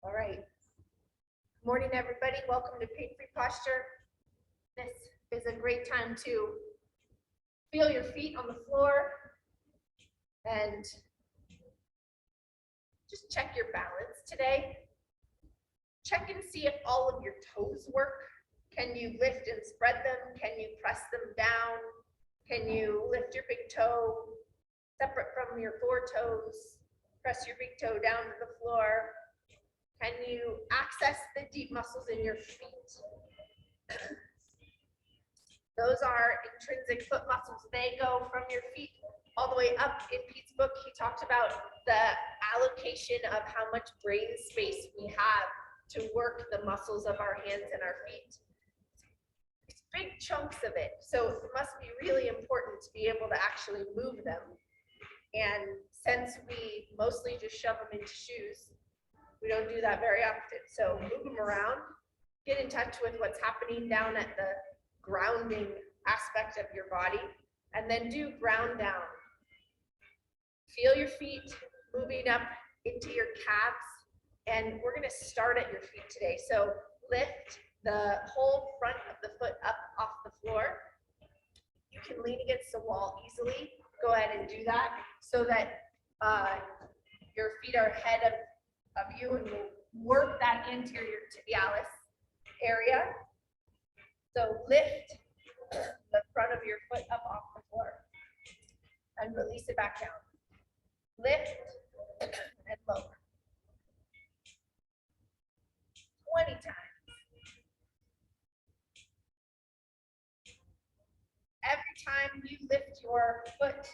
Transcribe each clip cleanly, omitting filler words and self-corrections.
All right. Morning, everybody. Welcome to Pain-Free Posture. This is a great time to feel your feet on the floor and just check your balance today. Check and see if all of your toes work. Can you lift and spread them? Can you press them down? Can you lift your big toe separate from your four toes? Press your big toe down to the floor. Can you access the deep muscles in your feet? Those are intrinsic foot muscles. They go from your feet all the way up. In Pete's book, he talked about the allocation of how much brain space we have to work the muscles of our hands and our feet. It's big chunks of it. So it must be really important to be able to actually move them. And since we mostly just shove them into shoes, we don't do that very often. So move them around, get in touch with what's happening down at the grounding aspect of your body, and then do ground down. Feel your feet moving up into your calves, and we're gonna start at your feet today. So lift the whole front of the foot up off the floor. You can lean against the wall easily. Go ahead and do that so that your feet are ahead of you, and we'll work that anterior tibialis area. So lift the front of your foot up off the floor and release it back down. Lift and lower. 20 times. Every time you lift your foot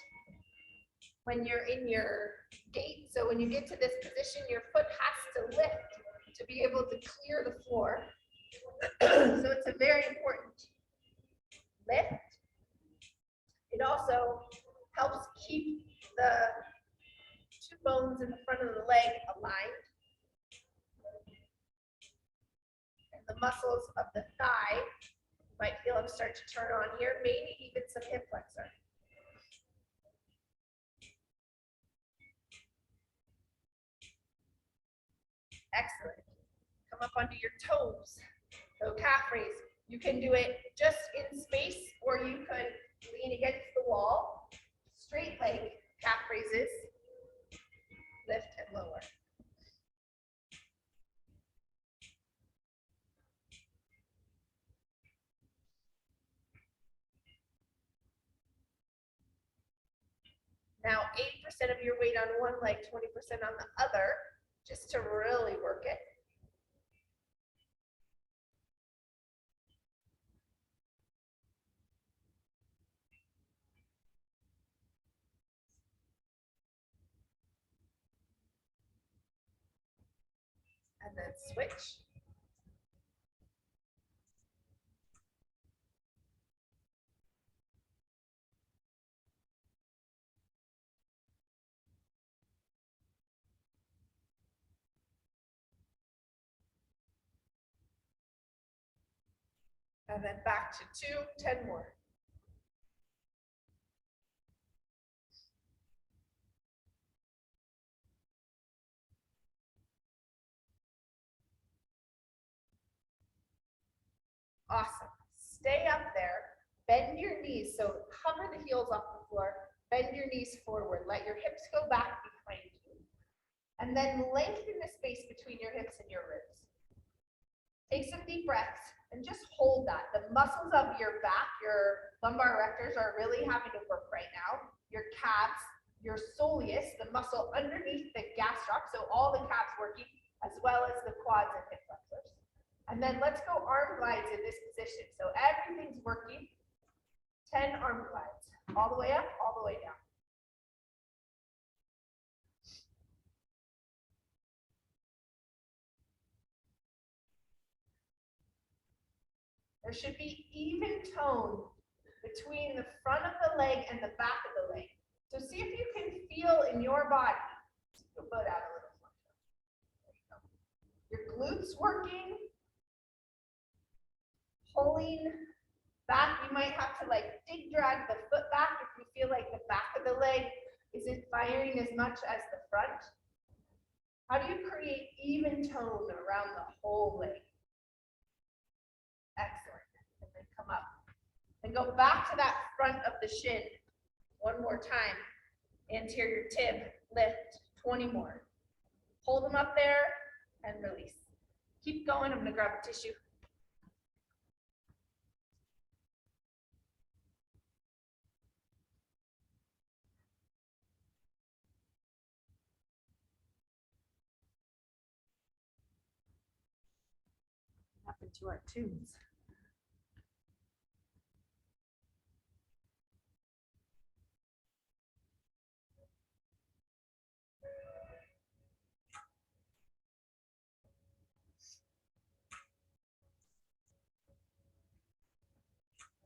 when you're in your gait, so when you get to this position, your foot has to lift to be able to clear the floor. So it's a very important lift. It also helps keep the two bones in the front of the leg aligned. And the muscles of the thigh, you might feel them start to turn on here, maybe even some hip flexor. Excellent. Come up onto your toes. So calf raise. You can do it just in space, or you could lean against the wall. Straight leg calf raises. Lift and lower. Now 80% of your weight on one leg, 20% on the other, just to really work it. And then switch. And then back to 2, 10 more. Awesome. Stay up there. Bend your knees. So hover the heels off the floor. Bend your knees forward. Let your hips go back behind you. And then lengthen the space between your hips and your ribs. Take some deep breaths and just hold that. The muscles of your back, your lumbar erectors, are really having to work right now. Your calves, your soleus, the muscle underneath the gastroc, so all the calves working, as well as the quads and hip flexors. And then let's go arm glides in this position. So everything's working. 10 arm glides. All the way up, all the way down. There should be even tone between the front of the leg and the back of the leg. So see if you can feel in your body. Your foot out a little. There you go. Your glutes working. Pulling back. You might have to like dig drag the foot back if you feel like the back of the leg isn't firing as much as the front. How do you create even tone around the whole leg? Excellent. And then come up. And go back to that front of the shin. One more time. Anterior tib, lift, 20 more. Hold them up there and release. Keep going. I'm going to grab a tissue. What happened to our tunes?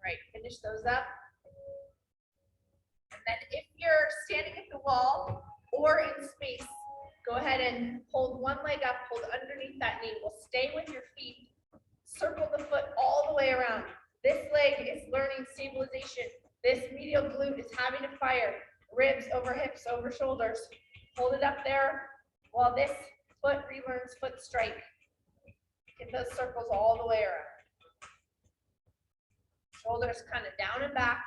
Right, finish those up. And then if you're standing at the wall or in space, go ahead and hold one leg up, hold underneath that knee. We'll stay with your feet. Circle the foot all the way around. This leg is learning stabilization. This medial glute is having to fire. Ribs over hips, over shoulders. Hold it up there while this foot relearns foot strike. Get those circles all the way around. Shoulders kind of down and back.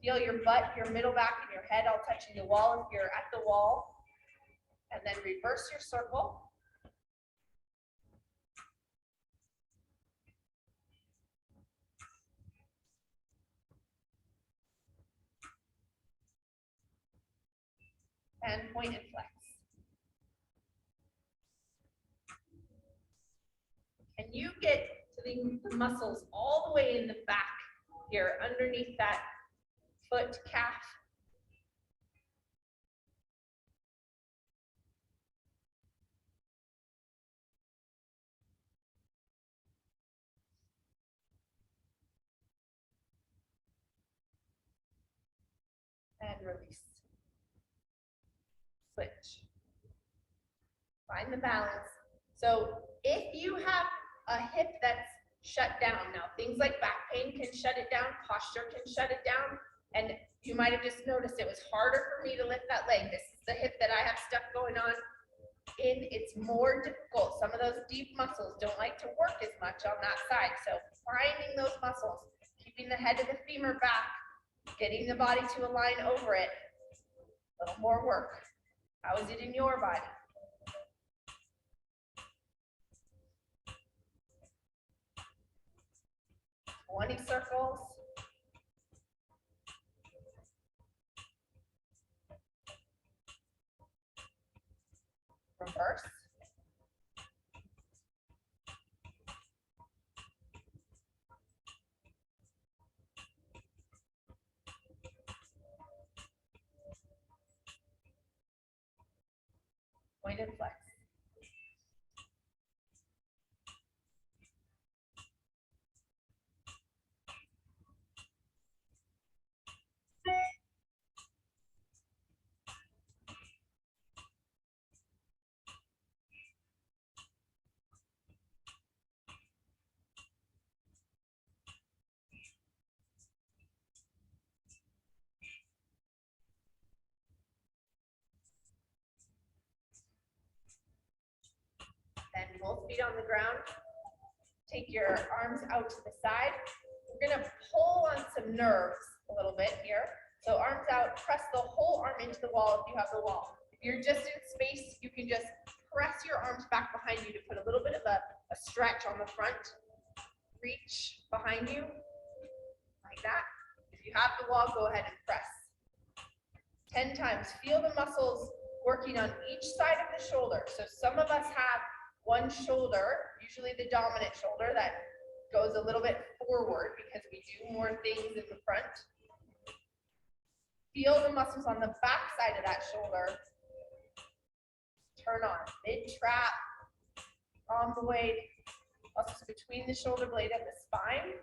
Feel your butt, your middle back, and your head all touching the wall if you're at the wall. And then reverse your circle. And point and flex. Can you get to the muscles all the way in the back here, underneath that foot calf? And release. Switch. Find the balance. So if you have a hip that's shut down, now things like back pain can shut it down, posture can shut it down, and you might have just noticed it was harder for me to lift that leg. This is the hip that I have stuff going on in. It's more difficult. Some of those deep muscles don't like to work as much on that side. So finding those muscles, keeping the head of the femur back, getting the body to align over it. A little more work. How is it in your body? Twenty circles. Reverse. Point and flex. Then both feet on the ground. Take your arms out to the side. We're gonna pull on some nerves a little bit here. So arms out, press the whole arm into the wall if you have the wall. If you're just in space, you can just press your arms back behind you to put a little bit of a stretch on the front. Reach behind you, like that. If you have the wall, go ahead and press. 10 times. Feel the muscles working on each side of the shoulder. So some of us have one shoulder, usually the dominant shoulder, that goes a little bit forward because we do more things in the front. Feel the muscles on the back side of that shoulder. Turn on mid-trap, on the way, muscles between the shoulder blade and the spine.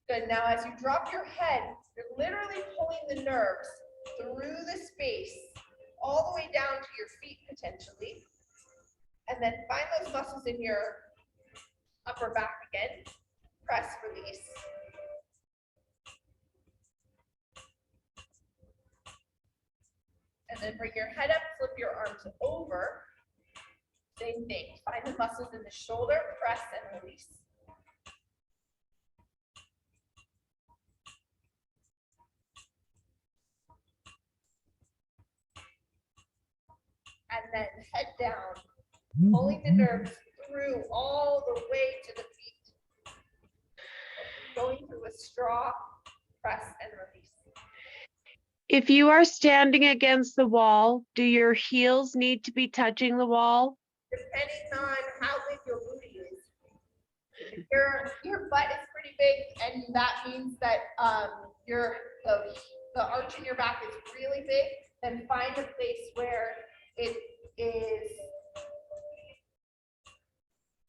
Good. Now as you drop your head, you're literally pulling the nerves through the space all the way down to your feet potentially. And then find those muscles in your upper back again. Press, release. And then bring your head up, flip your arms over. Same thing. Find the muscles in the shoulder, press and release. And then head down, pulling the nerves through all the way to the feet. Going through a straw, press and release. If you are standing against the wall, do your heels need to be touching the wall? Depending on how big your booty is. If your butt is pretty big, and that means that the arch in your back is really big, then find a place where it is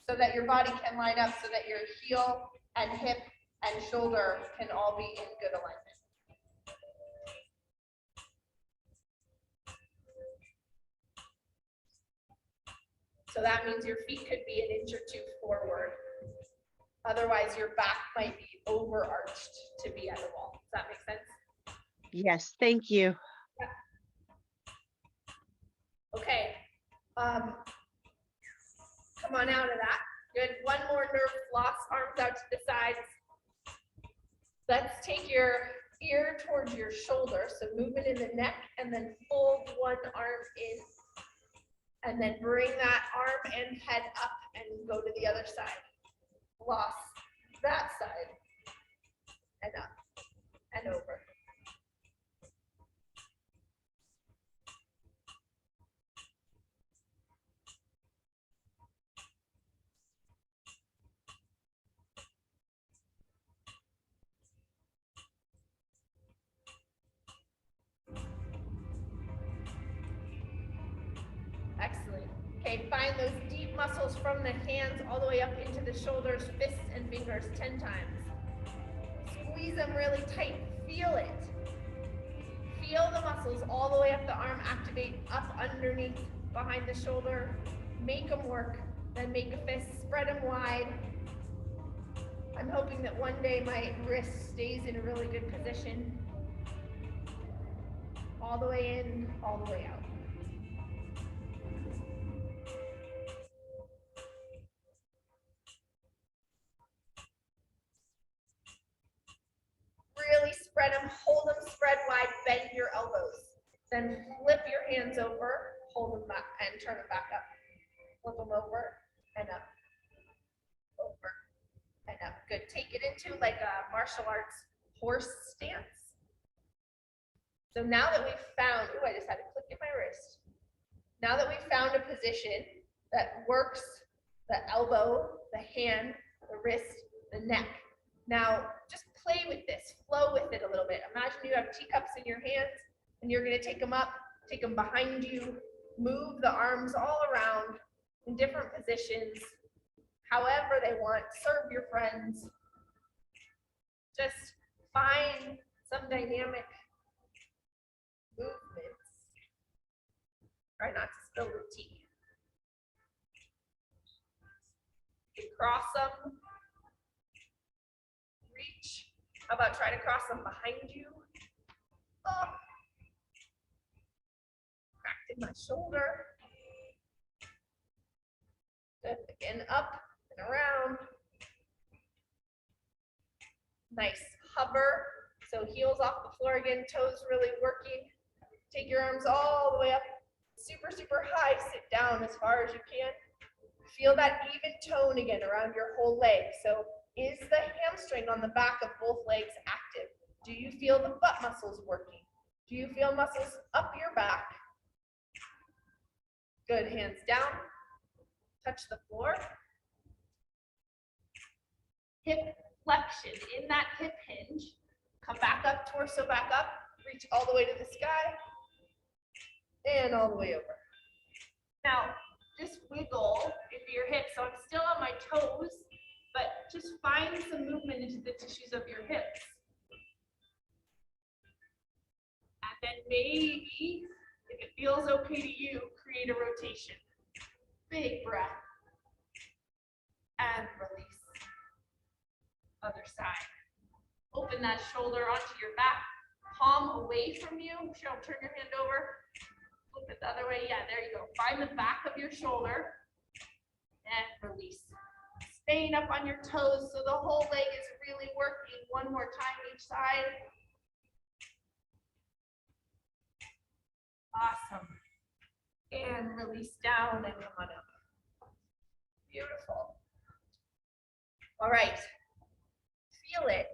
so that your body can line up, so that your heel and hip and shoulder can all be in good alignment. So that means your feet could be an inch or two forward. Otherwise, your back might be overarched to be at the wall. Does that make sense? Yes, thank you. Yeah. Okay. Come on out of that. Good. One more nerve floss, arms out to the sides. Let's take your ear towards your shoulder. So movement in the neck, and then fold one arm in. And then bring that arm and head up and go to the other side. Floss that side. And up and over. Excellent. Okay, find those deep muscles from the hands all the way up into the shoulders, fists and fingers 10 times. Squeeze them really tight. Feel it. Feel the muscles all the way up the arm, activate up underneath, behind the shoulder. Make them work. Then make a fist, spread them wide. I'm hoping that one day my wrist stays in a really good position. All the way in, all the way out. Really spread them, hold them spread wide, bend your elbows. Then flip your hands over, hold them back and turn them back up. Flip them over and up, over and up. Good. Take it into like a martial arts horse stance. So now that we've found, oh, I just had a click in my wrist. Now that we've found a position that works the elbow, the hand, the wrist, the neck. Now just play with this, flow with it a little bit. Imagine you have teacups in your hands and you're going to take them up, take them behind you, move the arms all around in different positions, however they want, serve your friends. Just find some dynamic movements. Try not to spill the tea. You cross them. Reach. How about try to cross them behind you? Oh. Cracked in my shoulder. Good. Again, up and around. Nice. Hover. So heels off the floor again, toes really working. Take your arms all the way up, super, super high. Sit down as far as you can. Feel that even tone again around your whole leg. So is the hamstring on the back of both legs active? Do you feel the butt muscles working? Do you feel muscles up your back? Good. Hands down. Touch the floor. Hip flexion. In that hip hinge, come back up, torso back up. Reach all the way to the sky. And all the way over. Now, just wiggle into your hips. So I'm still on my toes, but just find some movement into the tissues of your hips. And then maybe, if it feels okay to you, create a rotation. Big breath. And release. Other side. Open that shoulder onto your back. Palm away from you. Cheryl, turn your hand over. Flip it the other way. Yeah, there you go. Find the back of your shoulder. and release. Staying up on your toes so the whole leg is really working. One more time each side. Awesome. And release down and come on up. Beautiful. All right. Feel it.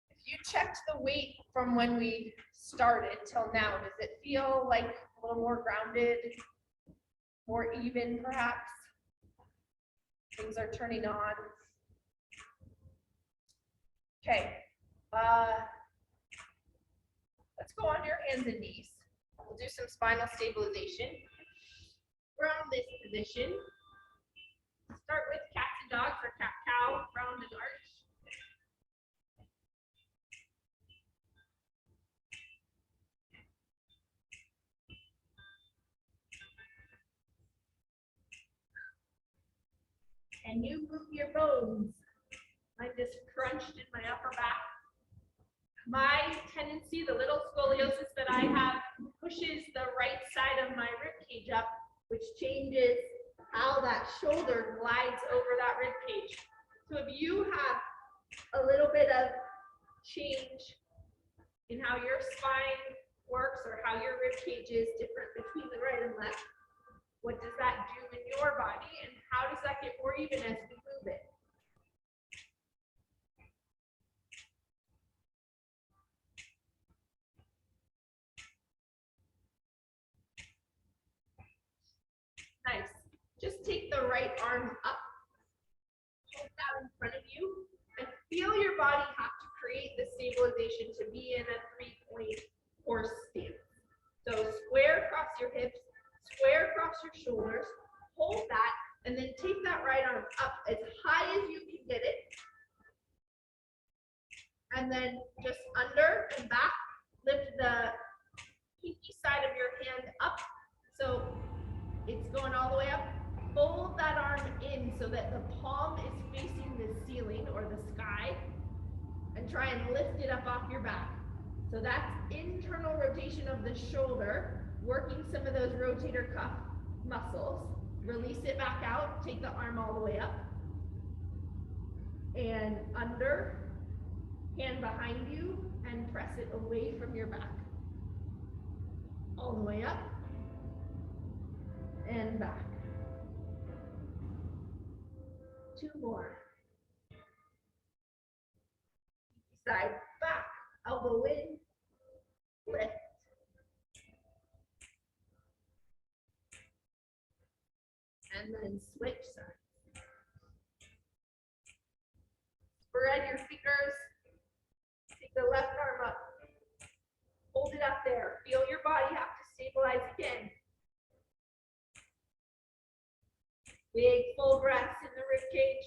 If you checked the weight from when we started till now, does it feel like a little more grounded, more even perhaps? Things are turning on. Okay. Let's go on your hands and knees. We'll do some spinal stabilization. Ground this position. Start with cats and dogs or cat-cow, round and arch. And you move your bones. I just crunched in my upper back. My tendency, the little scoliosis that I have, pushes the right side of my rib cage up, which changes how that shoulder glides over that rib cage. So if you have a little bit of change in how your spine works or how your rib cage is different between the right and left, what does that do in your body, and how does that get more even as we move it? Nice. Just take the right arm up, hold that in front of you, and feel your body have to create the stabilization to be in a 3-point horse stance. So square across your hips, square across your shoulders, hold that, and then take that right arm up as high as you can get it. And then just under and back, lift the pinky side of your hand up. So it's going all the way up. Fold that arm in so that the palm is facing the ceiling or the sky, and try and lift it up off your back. So that's internal rotation of the shoulder, working some of those rotator cuff muscles. Release it back out, take the arm all the way up. And under, hand behind you, and press it away from your back. All the way up. And back. 2 more. Side, back, elbow in, lift. And then switch sides. Spread your fingers. Take the left arm up. Hold it up there. Feel your body have to stabilize again. Big full breaths in the rib cage.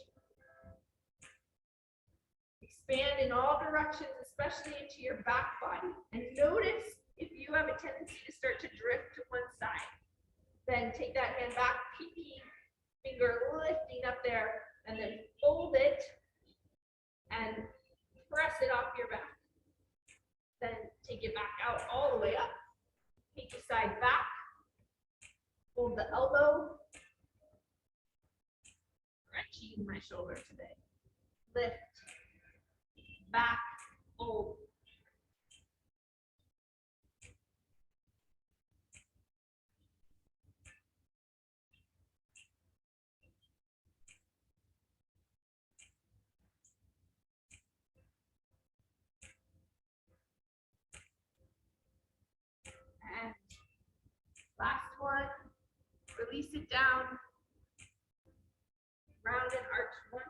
Expand in all directions, especially into your back body. And notice if you have a tendency to start to drift to one side. Then take that hand back, pinky finger lifting up there, and then fold it and press it off your back. Then take it back out all the way up. Take your side back. Hold the elbow. Stretching my shoulder today. Lift. Back. Hold. And last one, release it down, round and arch once.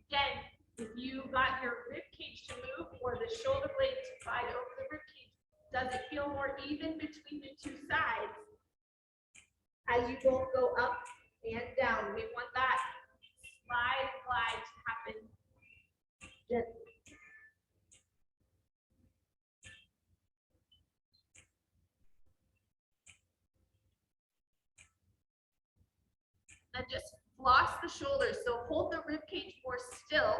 Again, if you got your rib cage to move or the shoulder blade to slide over the rib cage, does it feel more even between the two sides as you both go up and down? We want that slide and glide to happen gently. And just floss the shoulders. So hold the rib cage more still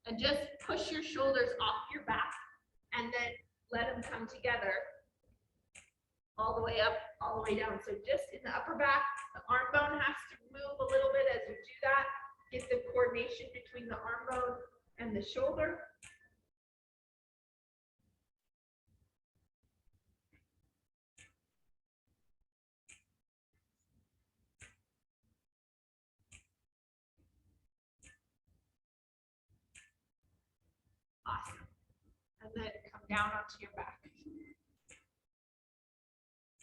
and just push your shoulders off your back and then let them come together all the way up, all the way down. So just in the upper back, the arm bone has to move a little bit as you do that. Get the coordination between the arm bone and the shoulder. Awesome. And then come down onto your back.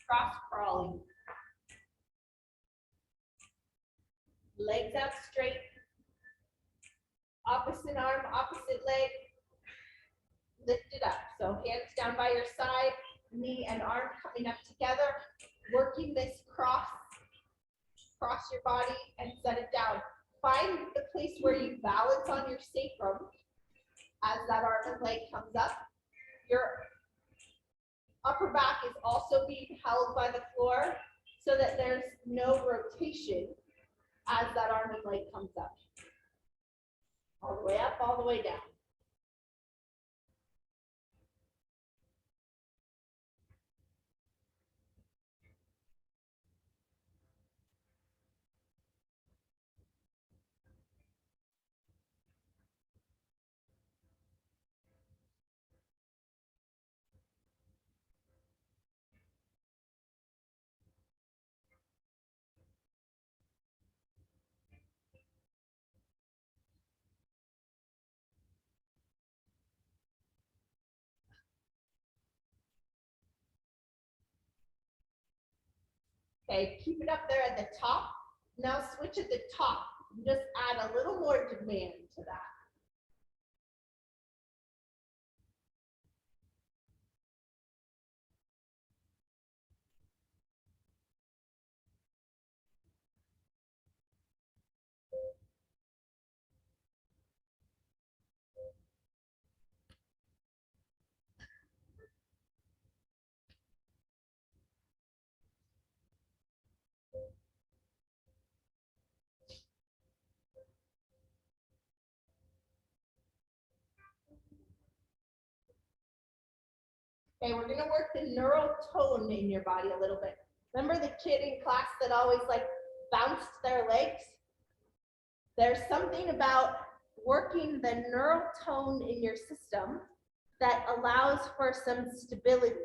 Cross crawling. Legs out straight. Opposite arm, opposite leg. Lift it up. So hands down by your side, knee and arm coming up together. Working this cross your body and set it down. Find the place where you balance on your sacrum as that arm and leg comes up. Your upper back is also being held by the floor so that there's no rotation as that arm and leg comes up. All the way up, all the way down. Okay, keep it up there at the top. Now switch at the top. Just add a little more demand to that. Okay, we're gonna work the neural tone in your body a little bit. Remember the kid in class that always like bounced their legs? There's something about working the neural tone in your system that allows for some stability.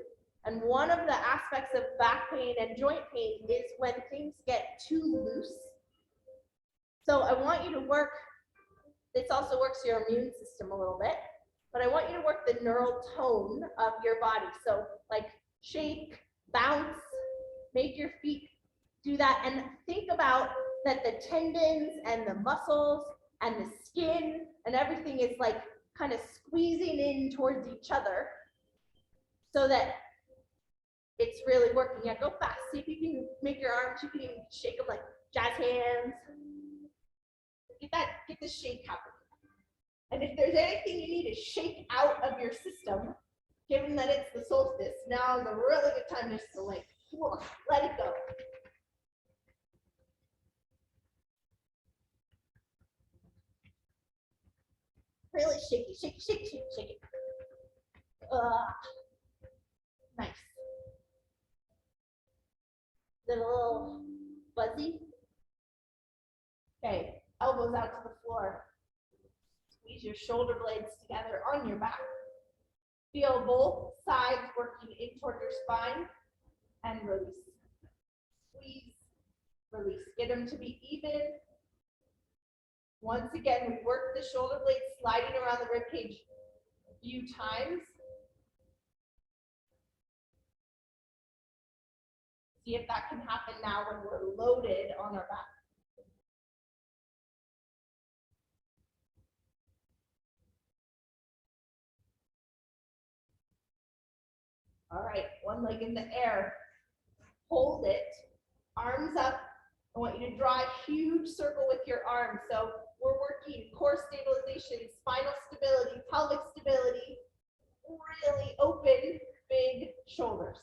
And one of the aspects of back pain and joint pain is when things get too loose. So I want you to work, this also works your immune system a little bit, but I want you to work the neural tone of your body. So like shake, bounce, make your feet do that, and think about that the tendons and the muscles and the skin and everything is like kind of squeezing in towards each other so that it's really working. Yeah, go fast. See if you can make your arms, you can even shake them like jazz hands. Get the shake happening. And if there's anything you need to shake out of your system, given that it's the solstice, now is a really good time just to like, let it go. Really shaky, shake, shake, shake, shake it. Nice. Is it a little fuzzy? Okay, elbows out to the floor. Squeeze your shoulder blades together on your back. Feel both sides working in toward your spine and release. Squeeze, release. Get them to be even. Once again, we work the shoulder blades sliding around the rib cage a few times. See if that can happen now when we're loaded on our back. All right, one leg in the air. Hold it, arms up. I want you to draw a huge circle with your arms. So we're working core stabilization, spinal stability, pelvic stability, really open, big shoulders.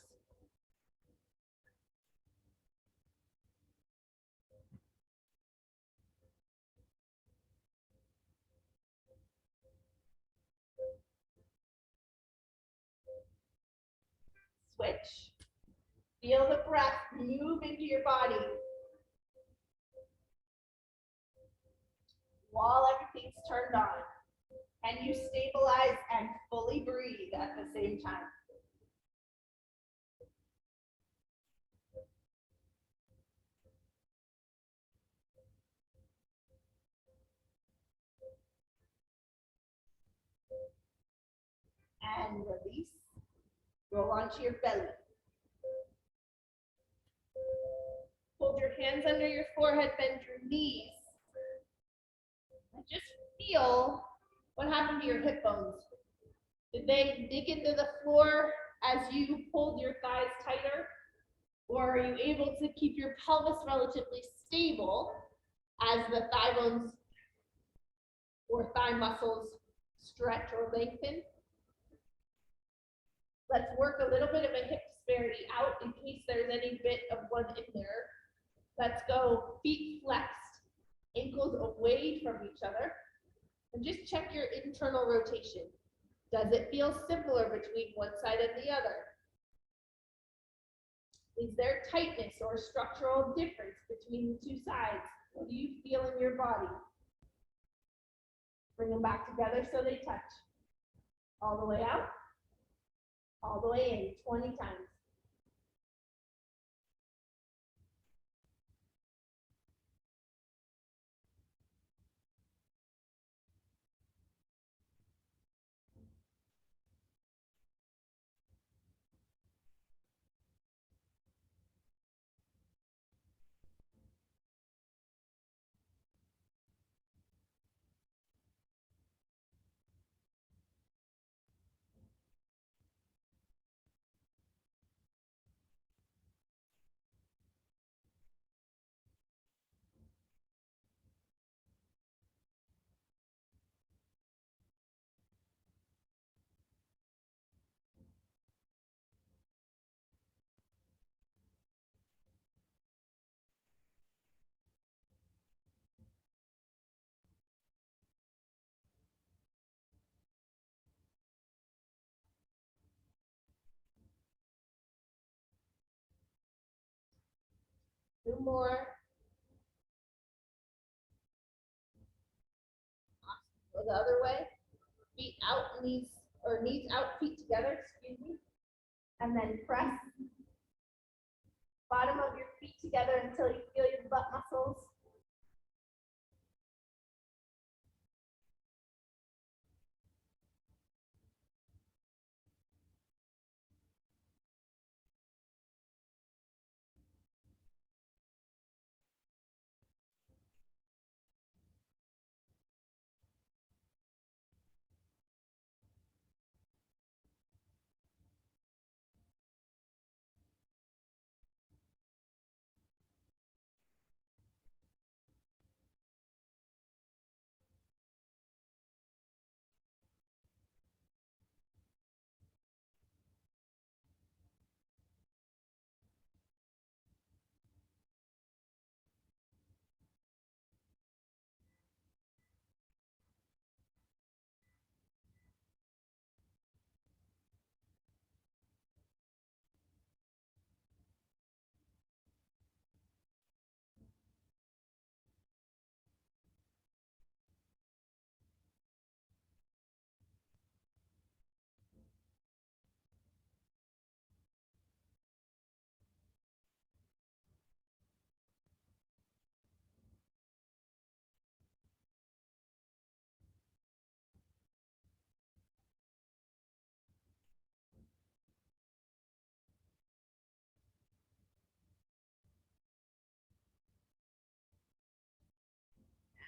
Switch. Feel the breath move into your body while everything's turned on. Can you stabilize and fully breathe at the same time? And release. Roll onto your belly. Hold your hands under your forehead, bend your knees. And just feel what happened to your hip bones. Did they dig into the floor as you pulled your thighs tighter? Or are you able to keep your pelvis relatively stable as the thigh bones or thigh muscles stretch or lengthen? Let's work a little bit of a hip disparity out in case there's any bit of one in there. Let's go feet flexed, ankles away from each other, and just check your internal rotation. Does it feel similar between one side and the other? Is there tightness or structural difference between the two sides? What do you feel in your body? Bring them back together so they touch. All the way out, all the way in, 20 times. Two more. Go the other way. Feet out, knees out, feet together, excuse me. And then press bottom of your feet together until you feel your butt muscles.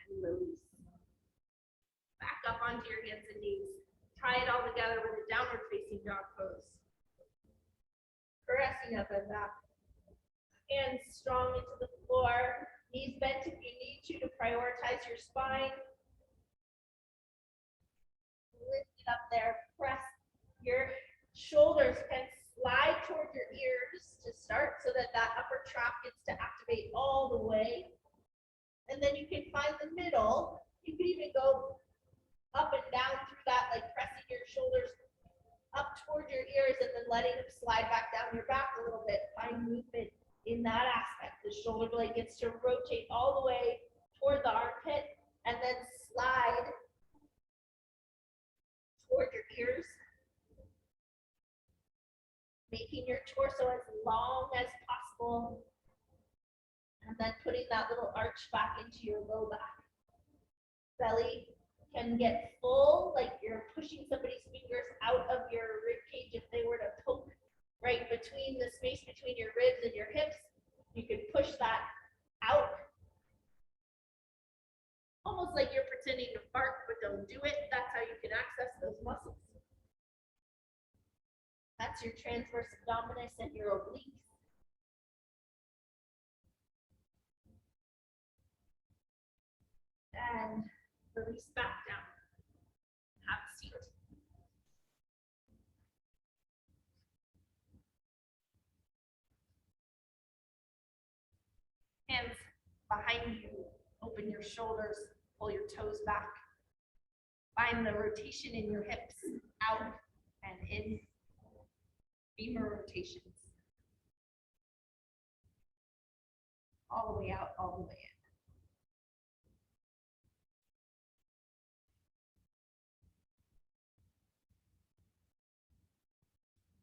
And release. Back up onto your hands and knees. Tie it all together with a downward facing dog pose. Pressing up and back. Hands strong into the floor. Knees bent if you need to prioritize your spine. Lift it up there. Press. Your shoulders can slide toward your ears to start so that that upper trap gets to activate all the way. And then you can find the middle. You can even go up and down through that, like pressing your shoulders up toward your ears and then letting them slide back down your back a little bit. Find movement in that aspect. The shoulder blade gets to rotate all the way toward the armpit and then slide toward your ears, making your torso as long as possible, and then putting that little arch back into your low back. Belly can get full, like you're pushing somebody's fingers out of your rib cage. If they were to poke right between the space between your ribs and your hips, you could push that out. Almost like you're pretending to fart, but don't do it. That's how you can access those muscles. That's your transverse abdominis and your obliques. And release back down. Have a seat. Hands behind you. Open your shoulders. Pull your toes back. Find the rotation in your hips, out and in. Femur rotations. All the way out, all the way in.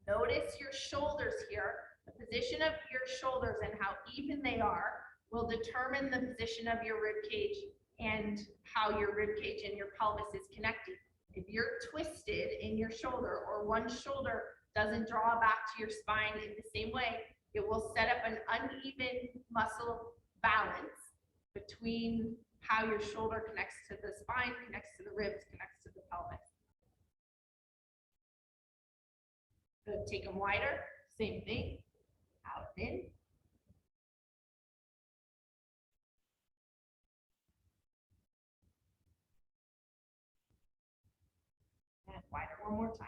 Notice your shoulders here. The position of your shoulders and how even they are will determine the position of your rib cage and how your rib cage and your pelvis is connecting. If you're twisted in your shoulder or one shoulder doesn't draw back to your spine in the same way, it will set up an uneven muscle balance between how your shoulder connects to the spine, connects to the ribs, connects to the pelvis. Good. Take them wider, same thing, out and in. And wider one more time.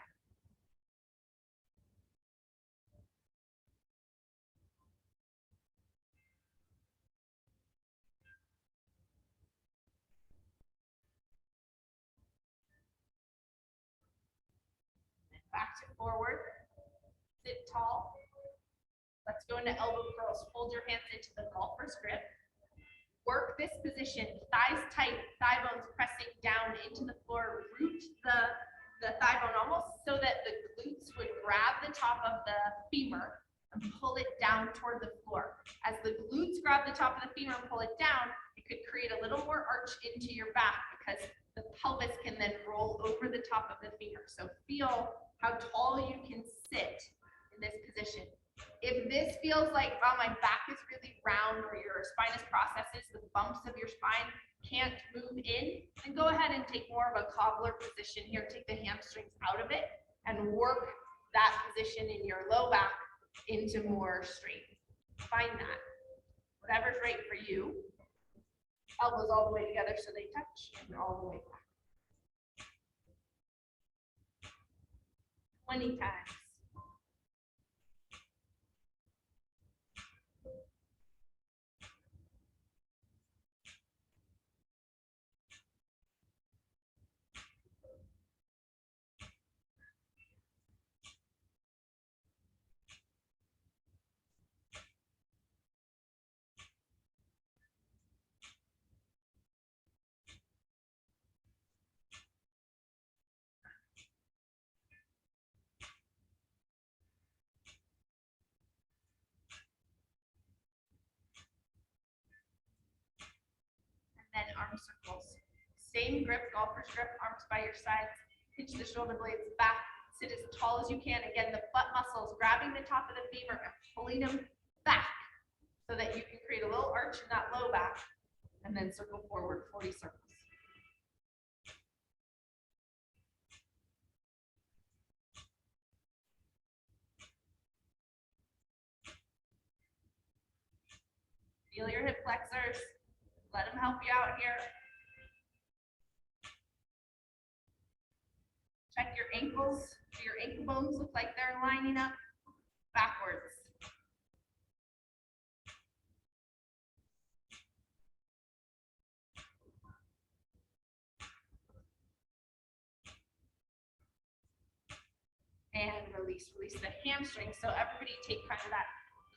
And back to forward. Sit tall. Let's go into elbow curls. Hold your hands into the golfer's grip. Work this position, thighs tight, thigh bones pressing down into the floor. Root the thigh bone almost so that the glutes would grab the top of the femur and pull it down toward the floor. As the glutes grab the top of the femur and pull it down, it could create a little more arch into your back because the pelvis can then roll over the top of the femur. So feel how tall you can sit in this position. If this feels like, wow, my back is really round or your spinous processes, the bumps of your spine can't move in, then go ahead and take more of a cobbler position here. Take the hamstrings out of it and work that position in your low back into more straight. Find that. Whatever's right for you. Elbows all the way together so they touch and all the way back. 20 times. And arm circles. Same grip, golfer's grip, arms by your sides. Pinch the shoulder blades back. Sit as tall as you can. Again, the butt muscles grabbing the top of the femur and pulling them back so that you can create a little arch in that low back and then circle forward 40 circles. Feel your hip flexors. Let them help you out here. Check your ankles. Do your ankle bones look like they're lining up backwards? release, release the hamstring. So everybody take kind of that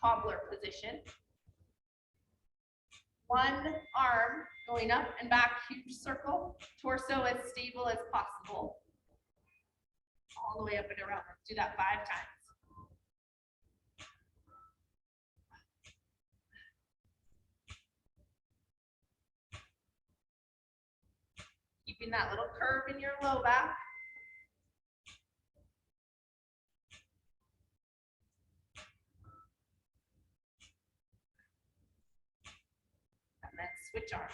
cobbler position. One arm going up and back, huge circle, torso as stable as possible. All the way up and around. Let's do that 5 times. Keeping that little curve in your low back. And then switch arms.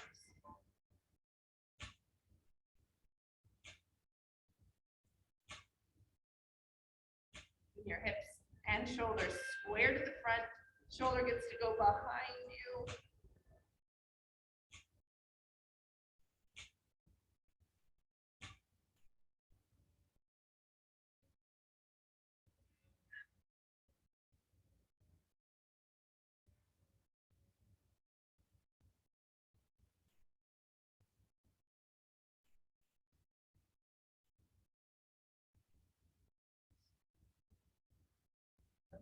Your hips and shoulders square to the front. Shoulder gets to go behind you.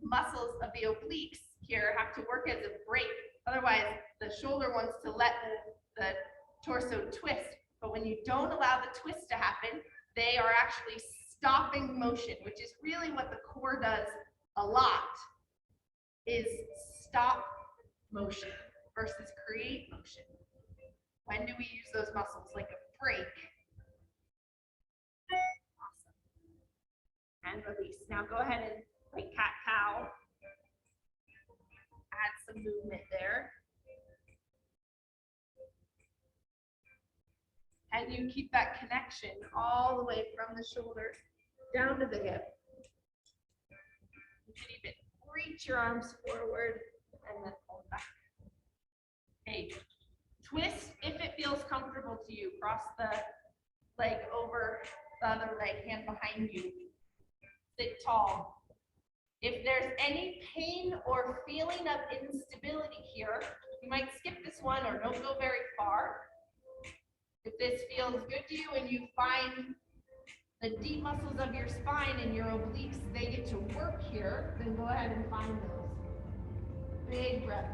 Muscles of the obliques here have to work as a brake. Otherwise, the shoulder wants to let the torso twist. But when you don't allow the twist to happen, they are actually stopping motion, which is really what the core does a lot, is stop motion versus create motion. When do we use those muscles? Like a brake. Awesome. And release. Now go ahead and like cat-cow. Add some movement there. And you keep that connection all the way from the shoulder down to the hip. You can even reach your arms forward and then pull back. Okay. Twist if it feels comfortable to you. Cross the leg over the other leg, hand behind you. Sit tall. If there's any pain or feeling of instability here, you might skip this one or don't go very far. If this feels good to you and you find the deep muscles of your spine and your obliques, they get to work here, then go ahead and find those. Big breath.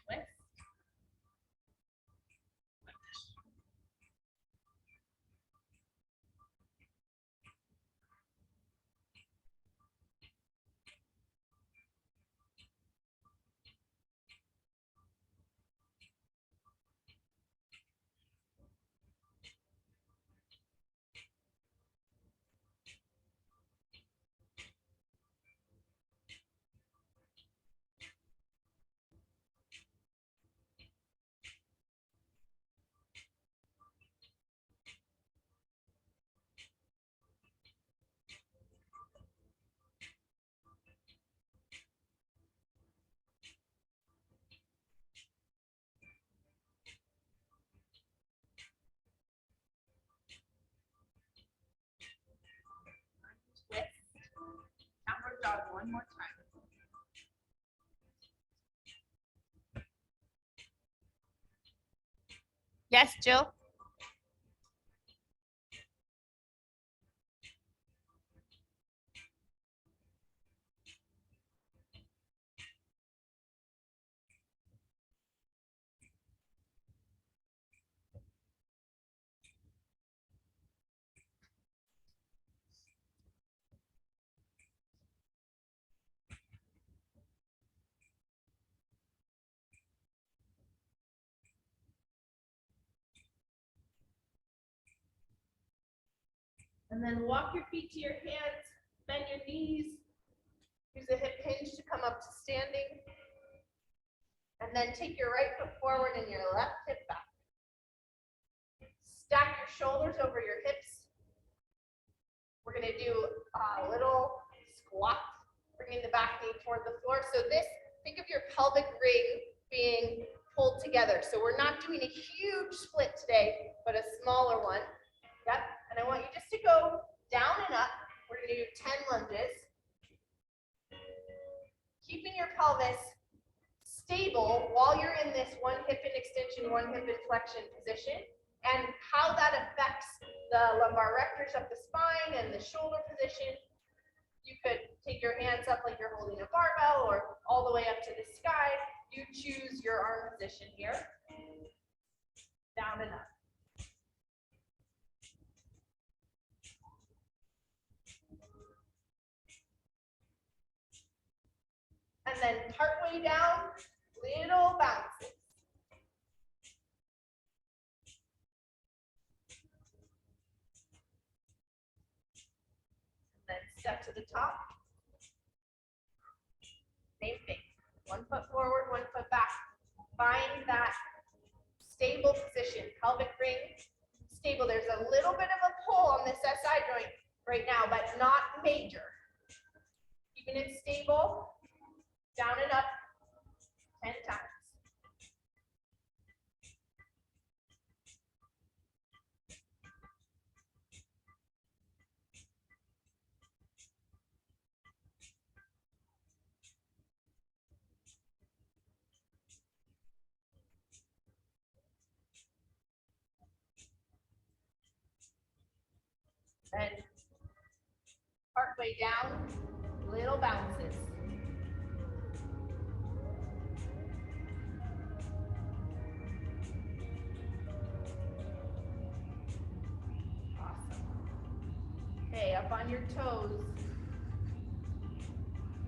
Twist. Downward dog one more time. Yes, Jill? And then walk your feet to your hands, bend your knees, Use the hip hinge to come up to standing. And then take your right foot forward and your left hip back. Stack your shoulders over your hips. We're going to do a little squat, bringing the back knee toward the floor. So this, think of your pelvic ring being pulled together. So we're not doing a huge split today, but a smaller one. Yep. And I want you just to go down and up. We're going to do 10 lunges. Keeping your pelvis stable while you're in this one hip in extension, one hip in flexion position, and how that affects the lumbar rectors up the spine and the shoulder position. You could take your hands up like you're holding a barbell or all the way up to the sky. You choose your arm position here. Down and up. And then partway down, little bounces. And then step to the top. Same thing. One foot forward, one foot back. Find that stable position. Pelvic ring stable. There's a little bit of a pull on this SI joint right now, but not major. Keeping it stable. Down and up 10 times. Then partway down, little bounces. Okay, up on your toes.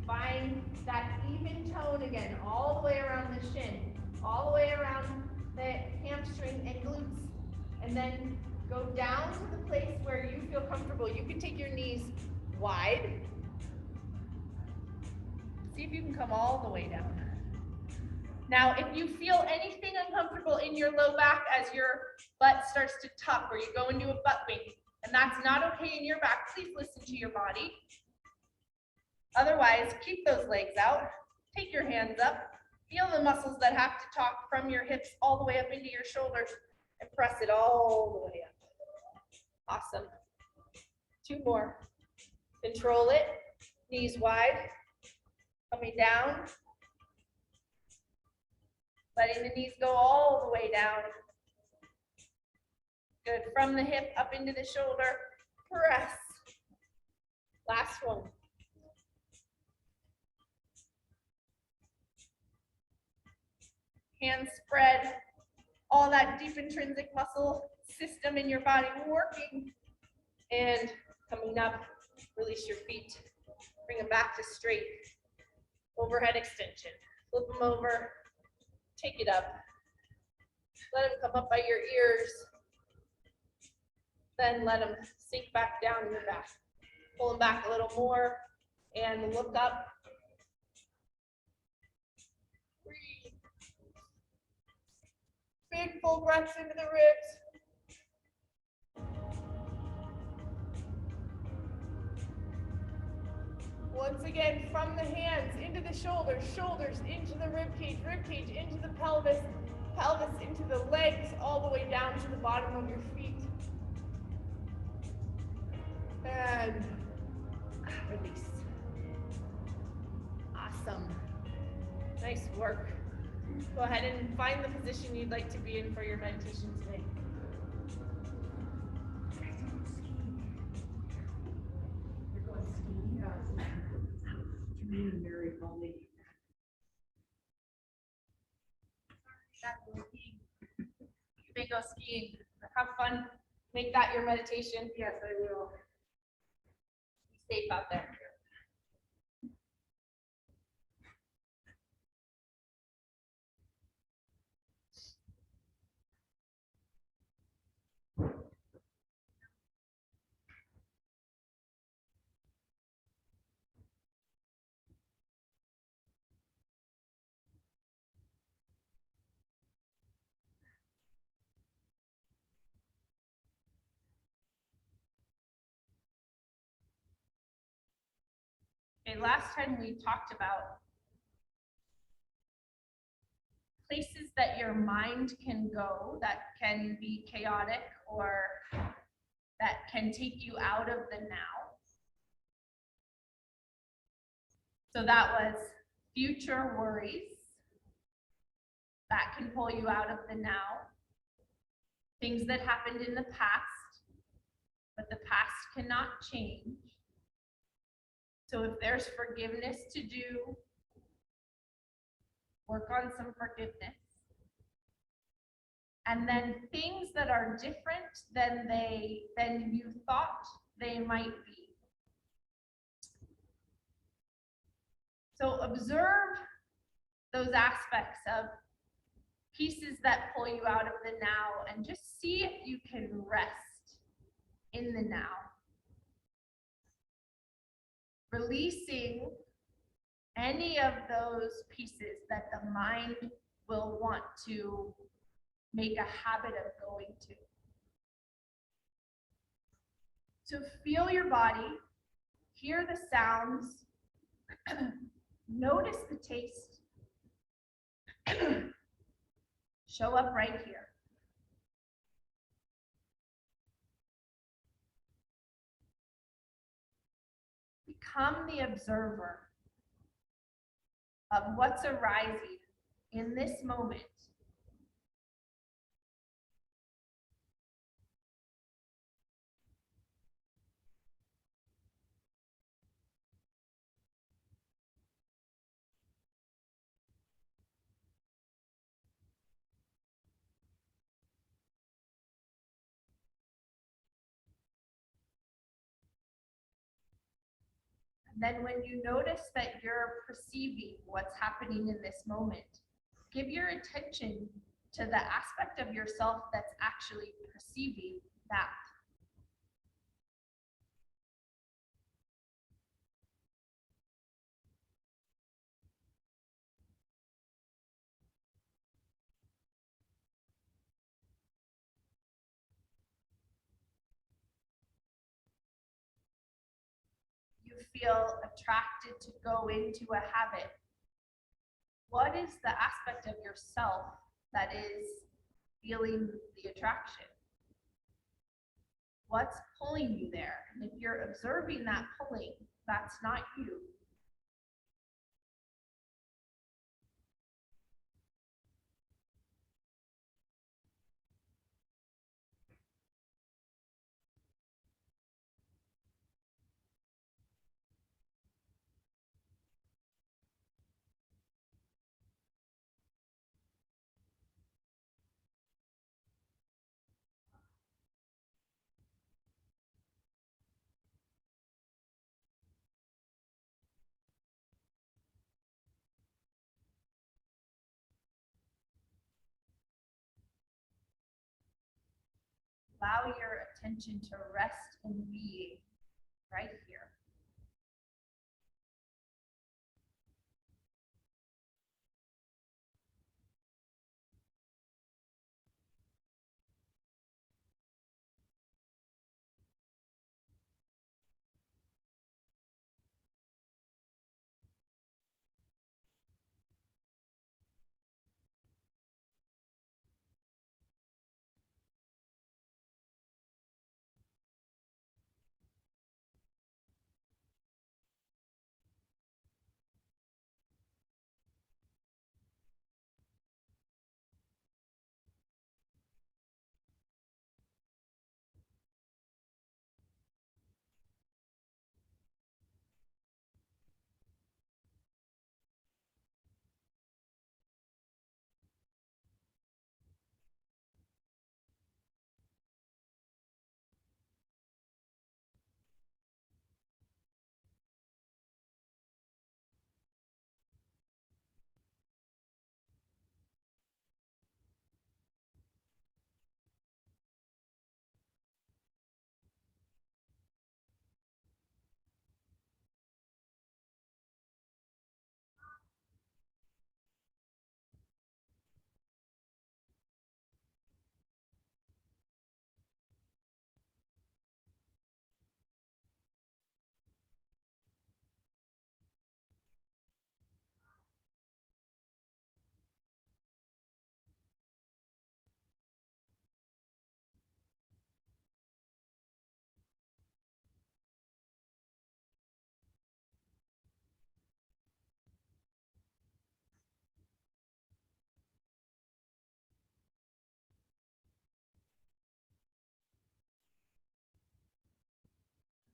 Find that even tone again, all the way around the shin, all the way around the hamstring and glutes, and then go down to the place where you feel comfortable. You can take your knees wide. See if you can come all the way down. Now, if you feel anything uncomfortable in your low back as your butt starts to tuck or you go into a butt wink, and that's not okay in your back, please listen to your body. Otherwise, keep those legs out. Take your hands up. Feel the muscles that have to talk from your hips all the way up into your shoulders and press it all the way up. Awesome. 2 more. Control it. Knees wide. Coming down. Letting the knees go all the way down. Good. From the hip up into the shoulder. Press. Last one. Hands spread. All that deep intrinsic muscle system in your body working. And coming up, release your feet. Bring them back to straight. Overhead extension. Flip them over. Take it up. Let them come up by your ears. Then let them sink back down in your back. Pull them back a little more and look up. Breathe. Big full breaths into the ribs. Once again, from the hands into the shoulders, shoulders into the rib cage into the pelvis, pelvis into the legs, all the way down to the bottom of your feet. And release. Awesome. Nice work. Go ahead and find the position you'd like to be in for your meditation today. You're going skiing? You Mary called me. You may go skiing. Have fun. Make that your meditation. Yes, I will. Be safe out there. Okay, last time we talked about places that your mind can go that can be chaotic or that can take you out of the now. So that was future worries that can pull you out of the now. Things that happened in the past, but the past cannot change. So if there's forgiveness to do, work on some forgiveness. And then things that are different than you thought they might be. So observe those aspects of pieces that pull you out of the now and just see if you can rest in the now. Releasing any of those pieces that the mind will want to make a habit of going to. So feel your body, hear the sounds, notice the taste. Show up right here. Become the observer of what's arising in this moment. Then when you notice that you're perceiving what's happening in this moment, give your attention to the aspect of yourself that's actually perceiving that. You feel attracted to go into a habit. What is the aspect of yourself that is feeling the attraction? What's pulling you there? And if you're observing that pulling, that's not you. Allow your attention to rest in being right here.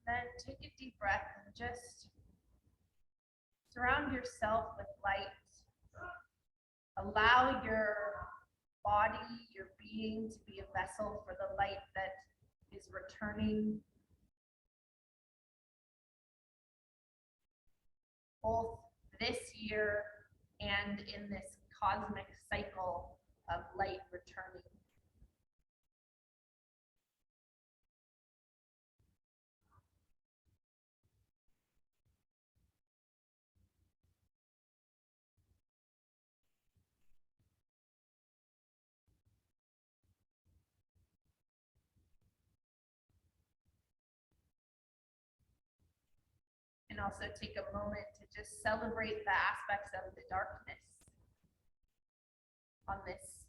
Then take a deep breath and just surround yourself with light. Allow your body, your being to be a vessel for the light that is returning both this year and in this cosmic cycle of light returning. And also take a moment to just celebrate the aspects of the darkness on this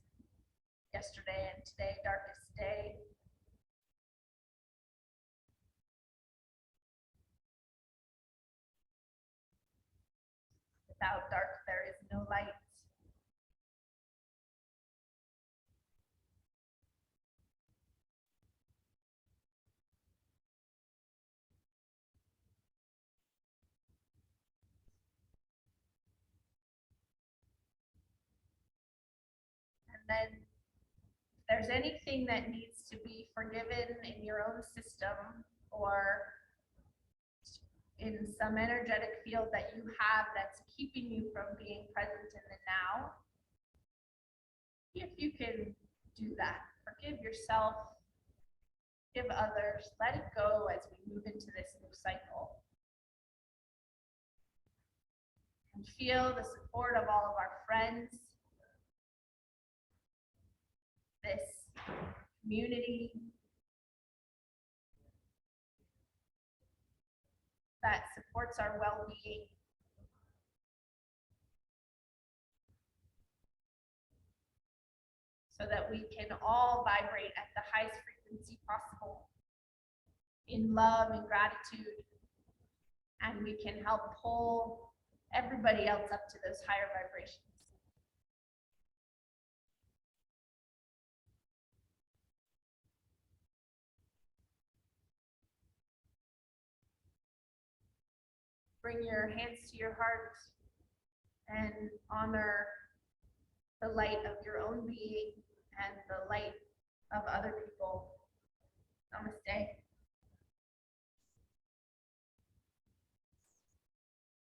yesterday and today darkest day. Without dark, there is no light. And then if there's anything that needs to be forgiven in your own system or in some energetic field that you have that's keeping you from being present in the now, if you can do that, forgive yourself, give others, let it go as we move into this new cycle. And feel the support of all of our friends, this community that supports our well-being. So that we can all vibrate at the highest frequency possible in love and gratitude, and we can help pull everybody else up to those higher vibrations. Bring your hands to your heart and honor the light of your own being and the light of other people. Namaste.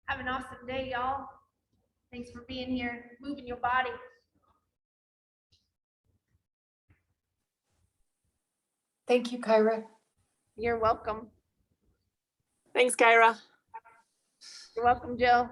Have an awesome day, y'all. Thanks for being here, moving your body. Thank you, Kyra. You're welcome. Thanks, Kyra. You're welcome, Jill.